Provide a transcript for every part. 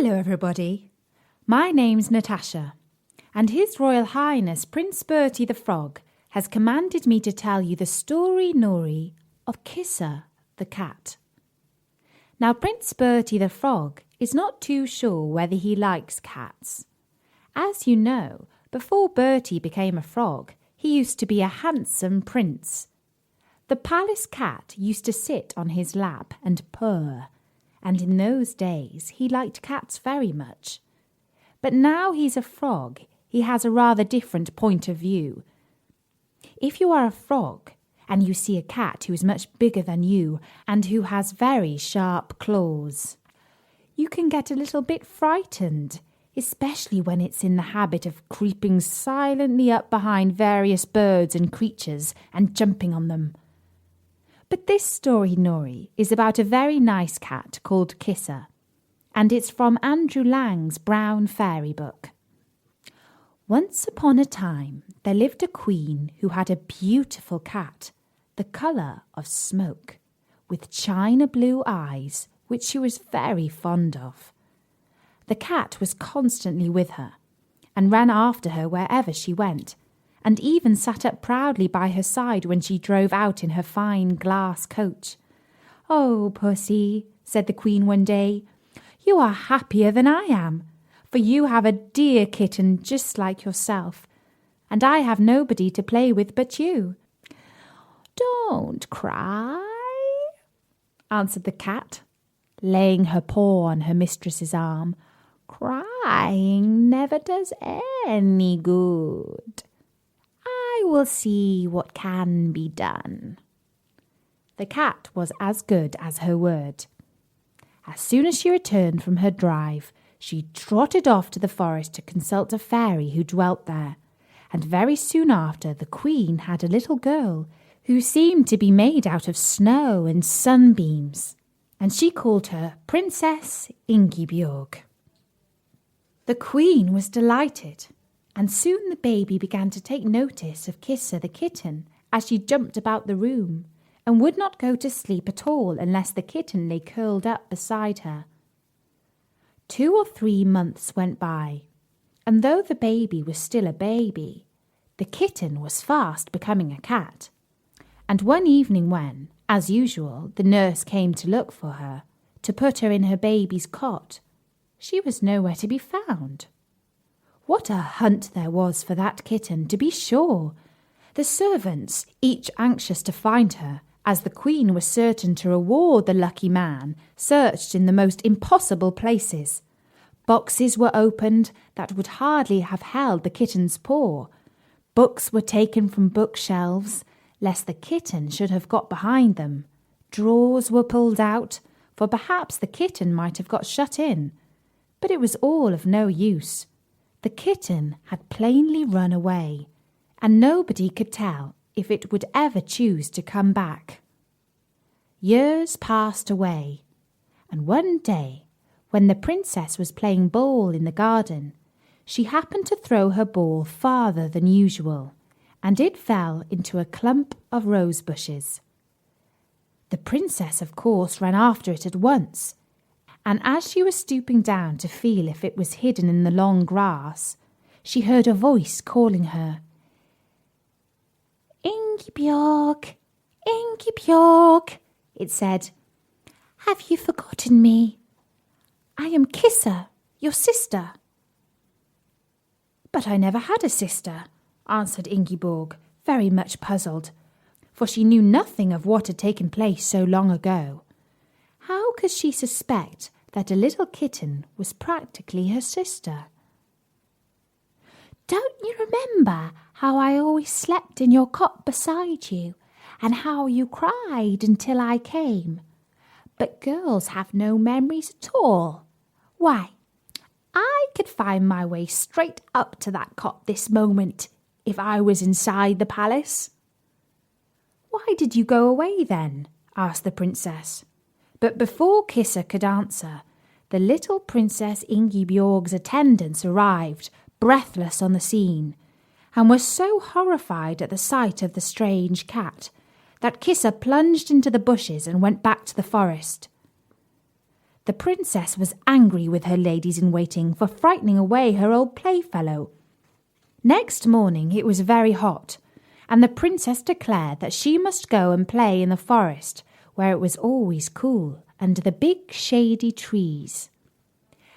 Hello everybody, my name's Natasha, and His Royal Highness Prince Bertie the Frog has commanded me to tell you the story of Kissa the Cat. Now Prince Bertie the Frog is not too sure whether he likes cats. As you know, before Bertie became a frog, he used to be a handsome prince. The palace cat used to sit on his lap and purr, and in those days he liked cats very much. But now he's a frog, he has a rather different point of view. If you are a frog and you see a cat who is much bigger than you and who has very sharp claws, you can get a little bit frightened, especially when it's in the habit of creeping silently up behind various birds and creatures and jumping on them. But this story is about a very nice cat called Kissa, and it's from Andrew Lang's Brown Fairy book. Once upon a time, there lived a queen who had a beautiful cat, the colour of smoke, with china blue eyes, which she was very fond of. The cat was constantly with her, and ran after her wherever she went, and even sat up proudly by her side when she drove out in her fine glass coach. "Oh, pussy," said the queen one day, "you are happier than I am, for you have a dear kitten just like yourself, and I have nobody to play with but you." "Don't cry," answered the cat, laying her paw on her mistress's arm. "Crying never does any good. I will see what can be done." The cat was as good as her word. As soon as she returned from her drive, she trotted off to the forest to consult a fairy who dwelt there, and very soon after the queen had a little girl who seemed to be made out of snow and sunbeams, and she called her Princess Ingiborg. The queen was delighted, and soon the baby began to take notice of Kissa the kitten as she jumped about the room, and would not go to sleep at all unless the kitten lay curled up beside her. 2 or 3 months went by, and though the baby was still a baby, the kitten was fast becoming a cat. And one evening when, as usual, the nurse came to look for her, to put her in her baby's cot, she was nowhere to be found. What a hunt there was for that kitten, to be sure! The servants, each anxious to find her, as the queen was certain to reward the lucky man, searched in the most impossible places. Boxes were opened that would hardly have held the kitten's paw. Books were taken from bookshelves, lest the kitten should have got behind them. Drawers were pulled out, for perhaps the kitten might have got shut in. But it was all of no use. The kitten had plainly run away, and nobody could tell if it would ever choose to come back. Years passed away, and one day, when the princess was playing ball in the garden, she happened to throw her ball farther than usual, and it fell into a clump of rose bushes. The princess, of course, ran after it at once, and as she was stooping down to feel if it was hidden in the long grass, she heard a voice calling her. "Ingiborg, Ingiborg," it said, "have you forgotten me? I am Kissa, your sister." "But I never had a sister," answered Ingiborg, very much puzzled, for she knew nothing of what had taken place so long ago. How could she suspect that a little kitten was practically her sister? "Don't you remember how I always slept in your cot beside you, and how you cried until I came? But girls have no memories at all. Why, I could find my way straight up to that cot this moment if I was inside the palace." "Why did you go away then?" asked the princess. But before Kissa could answer, the little Princess Ingiborg's attendants arrived, breathless on the scene, and were so horrified at the sight of the strange cat that Kissa plunged into the bushes and went back to the forest. The princess was angry with her ladies-in-waiting for frightening away her old playfellow. Next morning it was very hot, and the princess declared that she must go and play in the forest, where it was always cool under the big shady trees.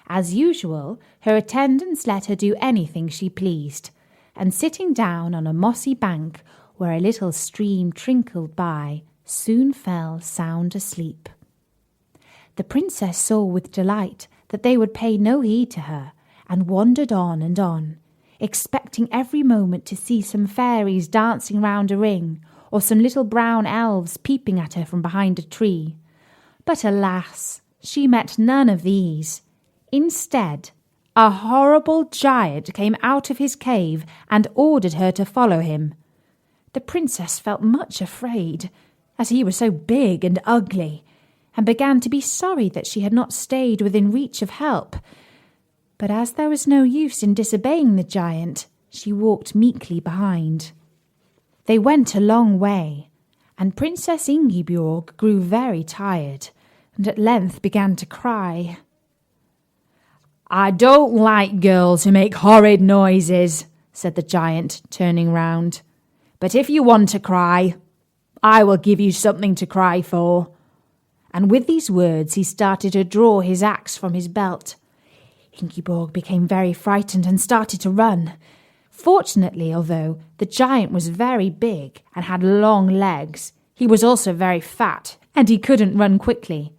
As usual, her attendants let her do anything she pleased, and sitting down on a mossy bank where a little stream trickled by, soon fell sound asleep. The princess saw with delight that they would pay no heed to her, and wandered on, expecting every moment to see some fairies dancing round a ring, or some little brown elves peeping at her from behind a tree. But alas, she met none of these. Instead, a horrible giant came out of his cave and ordered her to follow him. The princess felt much afraid, as he was so big and ugly, and began to be sorry that she had not stayed within reach of help. But as there was no use in disobeying the giant, she walked meekly behind. They went a long way, and Princess Ingiborg grew very tired, and at length began to cry. "I don't like girls who make horrid noises," said the giant, turning round. "But if you want to cry, I will give you something to cry for." And with these words he started to draw his axe from his belt. Ingiborg became very frightened and started to run. Fortunately, although the giant was very big and had long legs, he was also very fat, and he couldn't run quickly.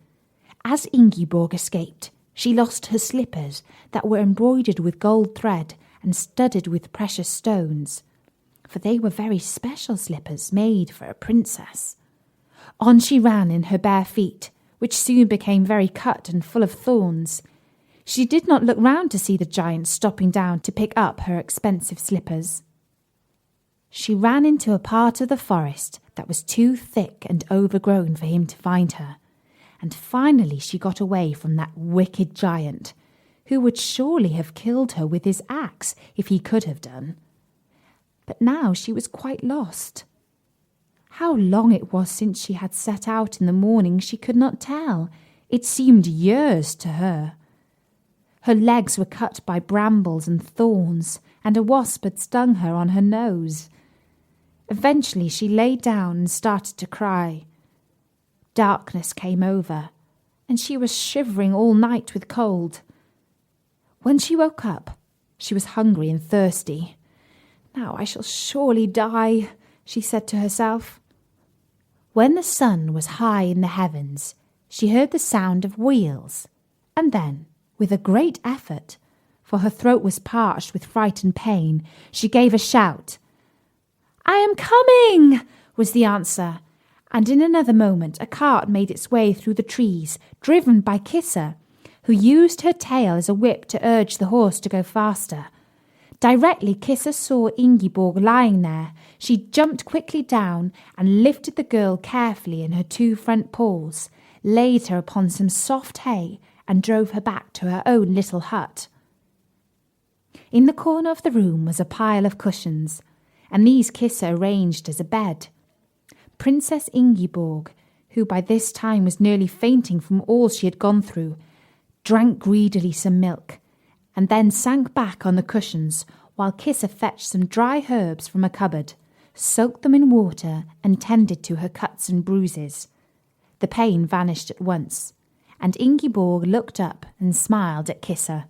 As Ingiborg escaped, she lost her slippers that were embroidered with gold thread and studded with precious stones, for they were very special slippers made for a princess. On she ran in her bare feet, which soon became very cut and full of thorns. She did not look round to see the giant stopping down to pick up her expensive slippers. She ran into a part of the forest that was too thick and overgrown for him to find her, and finally she got away from that wicked giant, who would surely have killed her with his axe if he could have done. But now she was quite lost. How long it was since she had set out in the morning she could not tell. It seemed years to her. Her legs were cut by brambles and thorns, and a wasp had stung her on her nose. Eventually she lay down and started to cry. Darkness came over, and she was shivering all night with cold. When she woke up, she was hungry and thirsty. "Now I shall surely die," she said to herself. When the sun was high in the heavens, she heard the sound of wheels, and then, with a great effort, for her throat was parched with fright and pain, she gave a shout. "I am coming!" was the answer, and in another moment a cart made its way through the trees, driven by Kissa, who used her tail as a whip to urge the horse to go faster. Directly Kissa saw Ingiborg lying there, she jumped quickly down and lifted the girl carefully in her two front paws, laid her upon some soft hay, and drove her back to her own little hut. In the corner of the room was a pile of cushions, and these Kissa arranged as a bed. Princess Ingiborg, who by this time was nearly fainting from all she had gone through, drank greedily some milk, and then sank back on the cushions while Kissa fetched some dry herbs from a cupboard, soaked them in water, and tended to her cuts and bruises. The pain vanished at once, and Ingiborg looked up and smiled at Kissa.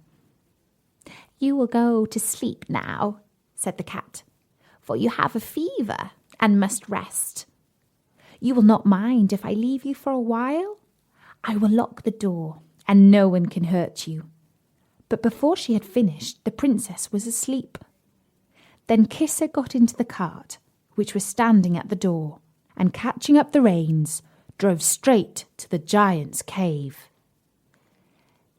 "You will go to sleep now," said the cat, "for you have a fever and must rest. You will not mind if I leave you for a while? I will lock the door, and no one can hurt you." But before she had finished, the princess was asleep. Then Kissa got into the cart, which was standing at the door, and catching up the reins, drove straight to the giant's cave.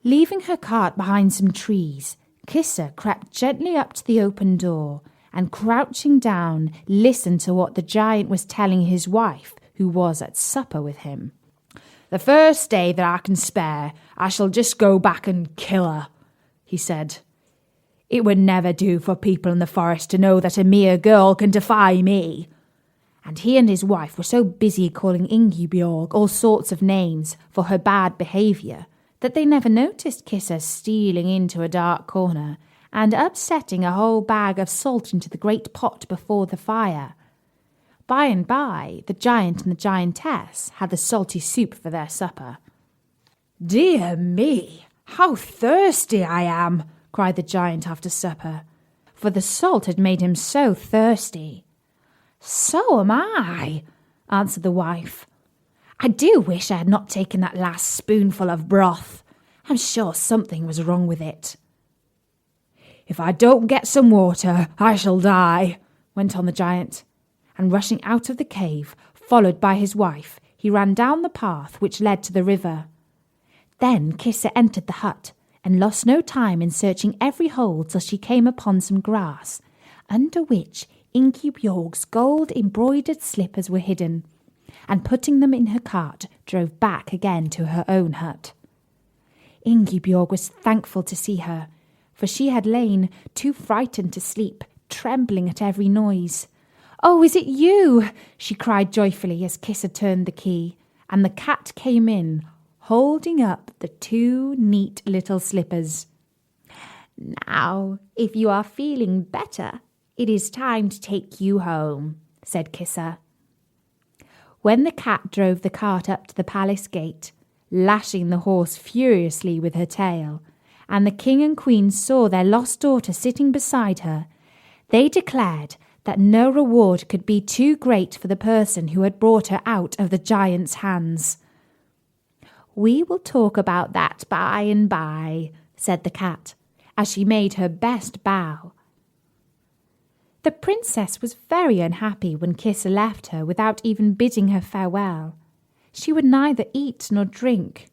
Leaving her cart behind some trees, Kissa crept gently up to the open door, and crouching down, listened to what the giant was telling his wife, who was at supper with him. "The first day that I can spare, I shall just go back and kill her," he said. "It would never do for people in the forest to know that a mere girl can defy me." And he and his wife were so busy calling Ingiborg all sorts of names for her bad behaviour that they never noticed Kissa stealing into a dark corner and upsetting a whole bag of salt into the great pot before the fire. By and by, the giant and the giantess had the salty soup for their supper. "Dear me, how thirsty I am!" cried the giant after supper, for the salt had made him so thirsty. "So am I," answered the wife. "I do wish I had not taken that last spoonful of broth. I'm sure something was wrong with it." "If I don't get some water, I shall die," went on the giant, and rushing out of the cave, followed by his wife, he ran down the path which led to the river. Then Kissa entered the hut, and lost no time in searching every hole till she came upon some grass, under which Ingiborg's gold-embroidered slippers were hidden, and putting them in her cart, drove back again to her own hut. Ingiborg was thankful to see her, for she had lain too frightened to sleep, trembling at every noise. "Oh, is it you?" she cried joyfully as Kissa turned the key, and the cat came in, holding up the 2 neat little slippers. "Now, if you are feeling better, it is time to take you home," said Kissa. When the cat drove the cart up to the palace gate, lashing the horse furiously with her tail, and the king and queen saw their lost daughter sitting beside her, they declared that no reward could be too great for the person who had brought her out of the giant's hands. "We will talk about that by and by," said the cat, as she made her best bow. The princess was very unhappy when Kissa left her without even bidding her farewell. She would neither eat nor drink,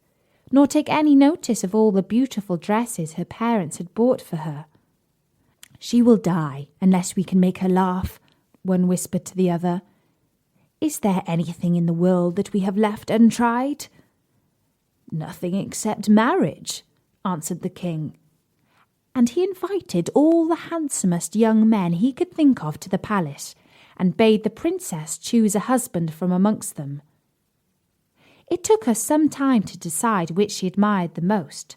nor take any notice of all the beautiful dresses her parents had bought for her. "She will die unless we can make her laugh," one whispered to the other. "Is there anything in the world that we have left untried?" "Nothing except marriage," answered the king. And he invited all the handsomest young men he could think of to the palace, and bade the princess choose a husband from amongst them. It took her some time to decide which she admired the most,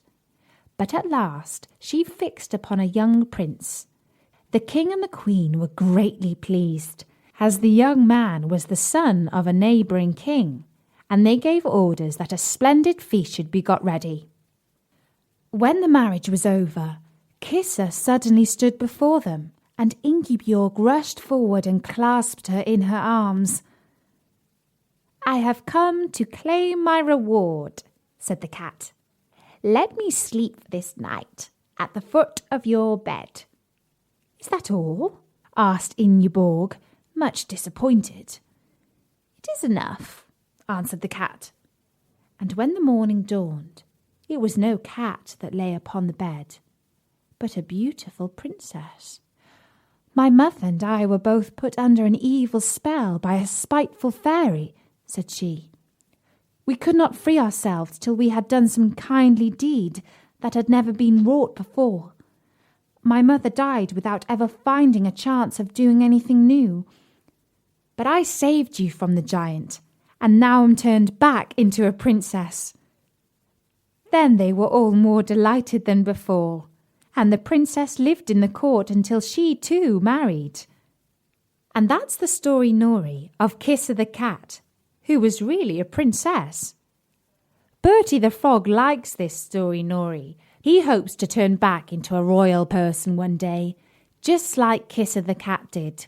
but at last she fixed upon a young prince. The king and the queen were greatly pleased, as the young man was the son of a neighbouring king, and they gave orders that a splendid feast should be got ready. When the marriage was over, Kissa suddenly stood before them, and Ingiborg rushed forward and clasped her in her arms. "I have come to claim my reward," said the cat. "Let me sleep this night at the foot of your bed." "Is that all?" asked Ingiborg, much disappointed. "It is enough," answered the cat. And when the morning dawned, it was no cat that lay upon the bed, but a beautiful princess. "My mother and I were both put under an evil spell by a spiteful fairy," said she. "We could not free ourselves till we had done some kindly deed that had never been wrought before. My mother died without ever finding a chance of doing anything new. But I saved you from the giant, and now am turned back into a princess." Then they were all more delighted than before, and the princess lived in the court until she too married. And that's the story, Nori, of Kissa the cat, who was really a princess. Bertie the frog likes this story, Nori. He hopes to turn back into a royal person one day, just like Kissa the cat did.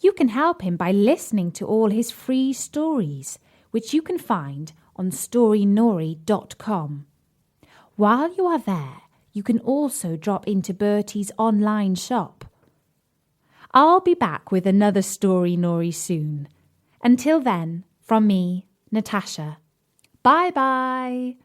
You can help him by listening to all his free stories, which you can find on storynori.com. While you are there, you can also drop into Bertie's online shop. I'll be back with another story, Nori, soon. Until then, from me, Natasha. Bye-bye.